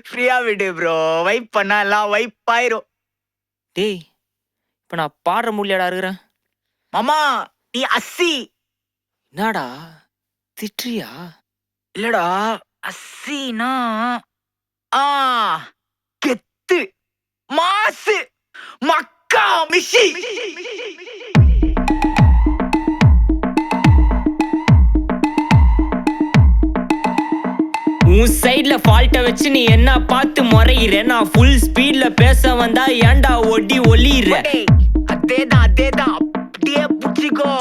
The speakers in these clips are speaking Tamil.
ஃப்ரீயா விடு ப்ரோ. வைப் பண்ணா எல்லாம் வைப் ஆயிரும். டேய் இப்ப நான் பாடுற முடியலடா இருக்கிறேன். மாமா நீ அஸ்ஸி. என்னடா திட்டுறியா? இல்லடா அஸ்ஸினா ஆ கெத்து மாசு மக்கா மிஷி. உன் சைட்ல ஃபால்ட்ட வச்சு நீ என்ன பார்த்து முறையிற? நான் ஃபுல் ஸ்பீட்ல பேச வந்தா ஏன்டா ஒடி ஒளியிற? அதேதான் அப்படியே புடிச்சிக்கோ.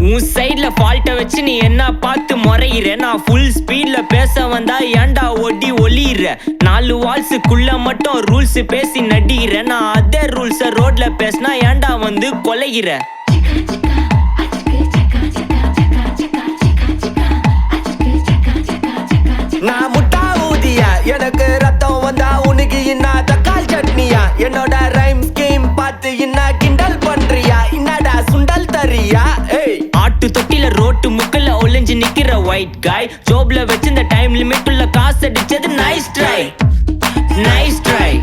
உன் சைட்ல ஃபால்ட்ட வச்சு நீ என்ன பார்த்து முறையிற? நான் ஃபுல் ஸ்பீட்ல பேச வந்தா ஏன்டா ஒடி ஒளியிற? 4 வால்ஸுக்குள்ள மட்டும் ரூல்ஸ் பேசி நடிகிற. நான் அதே ரூல்ஸ ரோட்ல பேசினா ஏன்டா வந்து கொலைகிற? நான் முட்டா ஊதியா, எனக்கு ரத்தம் வந்தா உனக்கு என்ன தக்காளி சட்னியா? என்னோட ரைம் ஸ்கீம் பார்த்து என்ன கிண்டல் பண்றியா? என்னடா சுண்டல் தரியா? ஆட்டு தொட்டில ரோட்டு முக்கல்ல ஒளிஞ்சு நிக்கிற ஒயிட் காய். ஜோப்ல வச்சு இந்த டைம் லிமிட் உள்ள காசு அடிச்சது nice try, nice try,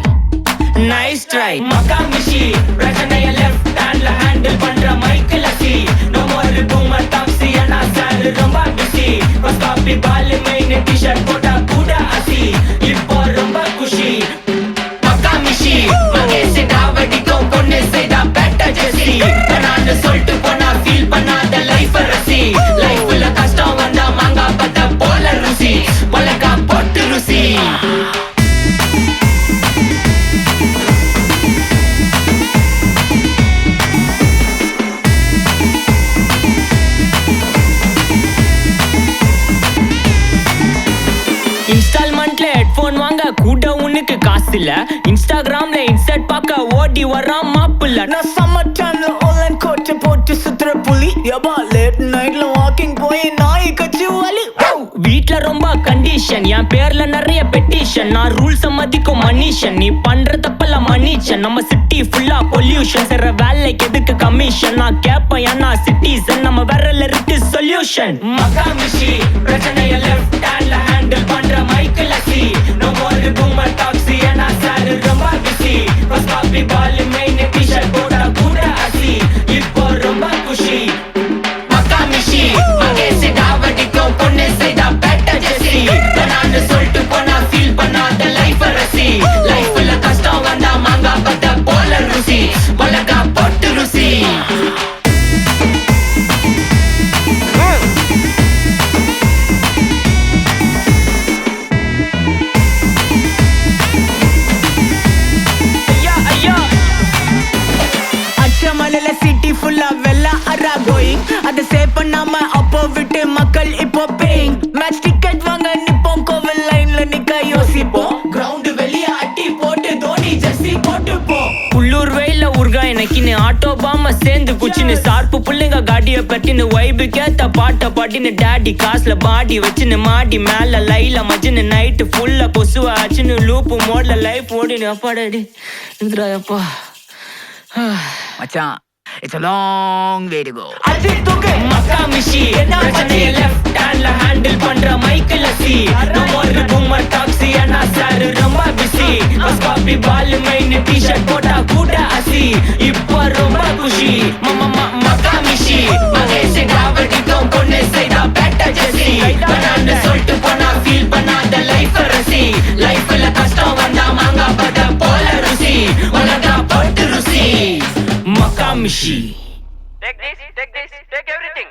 nice try. மக்கா மிஷி பிரச்சனைய லெஃப்ட் ஹேண்ட்ல ஹேண்டில் பண்ற மைக்கேல் அசி. நோ மோர் பூமர் டாக்ஸி அண்ணா சார் ரொம்ப பிஸி. ஃபர்ஸ்ட் காப்பி பால் மெயின் டி-ஷர்ட் போட்டா கூட அசி. இப்போ ரொம்ப குஷி. மக்கா மிஷி மகேஷ் டாவடிக்கும் பொண்ணு செய்தா பெட்டர் ஜெசி. நான் சொல்லிட்டு போனா ஃபீல் பண்ணாத லைஃப் ரசி. லைஃப்ல கஷ்டம் வந்தா மாங்கா பத்த போல ருசி. மொளகா போட்டு ருசி. இன்ஸ்டால்மெண்ட்ல ஹெட்போன் வாங்க கூட உனக்கு காசு இல்ல. இன்ஸ்டாகிராம்ல இன்ஸ்டன்ட் பார்க்க ஓடி வரான் மாப்பிள்ள. நான் சம்மர் டைம்ல ஆன்லைன் கோட் போட்டு சுத்துற புலி. யபா லேட் நைட்ல வாக்கிங் போய் நாய் கச்சி வலி. வீட்ல ரொம்ப கண்டிஷன், என் பேர்ல நிறைய பெட்டிஷன். நான் ரூல்ஸ் மதிக்கும் மனுஷன், நீ பண்ற தப்பெல்லாம் மன்னிச்சன். நம்ம சிட்டி ஃபுல்லா பொல்யூஷன், செய்ற வேலைக்கு எதுக்கு கமிஷன்? நான் கேப்பேன் ஏன்னா சிட்டிசன், நம்ம விரல்ல இருக்கு சொல்யூஷன். மக்கா மிஷி பிரச்சனைய லெஃப்ட் ஹேண்ட்ல ஹேண்டில் பண்ற மைக்கேல் அசி. நோ மோர் பூமர் டாக்ஸி அண்ணா சார் ரொம்ப பிஸி. ஃபர்ஸ்ட் காப்பி பால் மெயின் டி-ஷர்ட் போட்டா கூட அசி. இப்போ ரொம்ப குஷி. மக்கா மிஷி மகேஷ் டாவடிக்கும் பொண்ணு செய்தா பெட்டர் ஜெசி. நான் சொல்லிட்டு போனா ஃபீல் பண்ணாத லைஃப் ரசி. லைஃப்ல கஷ்டம் வந்தா மாங்கா பத்த போல ருசி. மொளகா போட்டு ருசி. அச்சமலையில சிட்டி ஃபுல்லா வெள்ளா அரா கோயிங். அதை சேவ் பண்ணாம அப்போ விட்டு மக்கள் இப்போ பேயிங். மேட்ச் டிக்கெட் வாங்க நிப்போம், கோவில் லைன்ல நிக்க யோசிப்போம். கிரவுண்ட் வெளிய அட்டி போட்டு தோனி ஜெர்சி போட்டு போ. உள்ளூர் வெயில உருகா எனக்குன்னு ஆட்டோ பாம சேர்ந்து குச்சின்னு. சார்பு புள்ளைங்க காடிய பட்டின்னு வைபு கேத்த பாட்ட பாட்டின்னு. டேடி காசுல பாடி வச்சுன்னு மாடி மேல லைல மஜின்னு. நைட்டு ஃபுல்லா கொசுவா ஆச்சுன்னு லூப்பு மோட்ல லைஃப் ஓடினு. அப்பாடாடி இந்திராயப்பா. மச்சான் it's a long way to go. Ajith தூக்கு மக்கா மிஷி பிரச்சனைய லெஃப்ட் ஹேண்ட்ல ஹேண்டில் பண்ற மைக்கேல் அசி. நோ மோர் பூமர் டாக்ஸி அண்ணா சார் ரொம்ப பிஸி. ஃபர்ஸ்ட் காப்பி பால் மெயின் டி-ஷர்ட் போட்டா கூட அசி. இப்போ ரொம்ப குஷி. மக்கா மிஷி மகேஷ் டாவடிக்கும் பொண்ணு செய்தா பெட்டர் ஜெசி. நான் சொல்லிட்டு போனா ஃபீல் பண்ணாத லைஃப் ரசி. லைஃப்ல கஷ்டம் வந்தா மாங்கா பத்த போல ருசி. மொளகா போட்டு ருசி. Makamishi. Take this, take everything.